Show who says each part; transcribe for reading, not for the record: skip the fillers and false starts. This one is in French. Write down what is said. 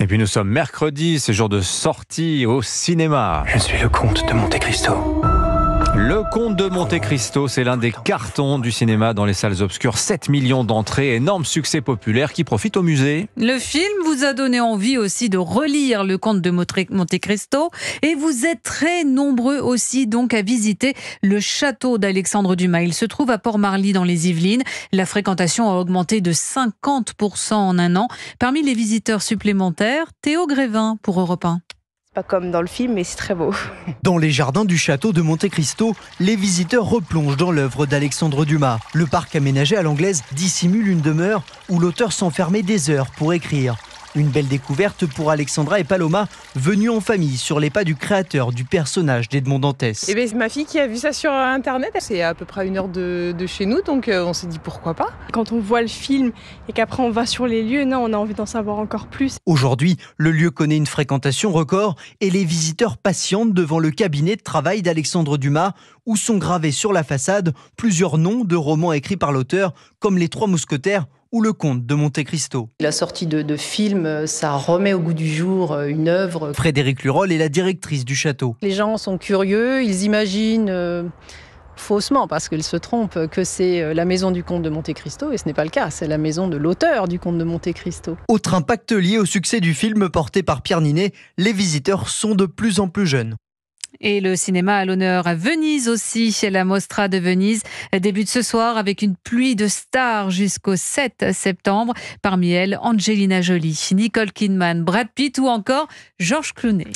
Speaker 1: Et puis nous sommes mercredi, c'est jour de sortie au cinéma.
Speaker 2: Je suis le comte de Monte Cristo.
Speaker 1: Le Comte de Monte Cristo, c'est l'un des cartons du cinéma dans les salles obscures. 7 millions d'entrées, énorme succès populaire qui profite au musée.
Speaker 3: Le film vous a donné envie aussi de relire Le Comte de Monte Cristo et vous êtes très nombreux aussi donc à visiter le château d'Alexandre Dumas. Il se trouve à Port-Marly dans les Yvelines. La fréquentation a augmenté de 50% en un an. Parmi les visiteurs supplémentaires, Théo Grévin pour Europe 1.
Speaker 4: Pas comme dans le film, mais c'est très beau.
Speaker 5: Dans les jardins du château de Monte Cristo, les visiteurs replongent dans l'œuvre d'Alexandre Dumas. Le parc aménagé à l'anglaise dissimule une demeure où l'auteur s'enfermait des heures pour écrire. Une belle découverte pour Alexandra et Paloma, venues en famille sur les pas du créateur du personnage d'Edmond Dantès.
Speaker 4: C'est ma fille qui a vu ça sur Internet. C'est à peu près à 1 heure de chez nous, donc on s'est dit pourquoi pas.
Speaker 6: Quand on voit le film et qu'après on va sur les lieux, on a envie d'en savoir encore plus.
Speaker 5: Aujourd'hui, le lieu connaît une fréquentation record et les visiteurs patientent devant le cabinet de travail d'Alexandre Dumas où sont gravés sur la façade plusieurs noms de romans écrits par l'auteur comme Les Trois Mousquetaires ou Le Comte de Monte Cristo.
Speaker 7: La sortie de films, ça remet au goût du jour une œuvre.
Speaker 5: Frédéric Lurol est la directrice du château.
Speaker 7: Les gens sont curieux, ils imaginent faussement, parce qu'ils se trompent, que c'est la maison du Comte de Monte Cristo, et ce n'est pas le cas, c'est la maison de l'auteur du Comte de Monte Cristo.
Speaker 5: Autre impact lié au succès du film porté par Pierre Ninet, les visiteurs sont de plus en plus jeunes.
Speaker 3: Et le cinéma à l'honneur à Venise aussi, chez la Mostra de Venise, débute ce soir avec une pluie de stars jusqu'au 7 septembre. Parmi elles, Angelina Jolie, Nicole Kidman, Brad Pitt ou encore George Clooney.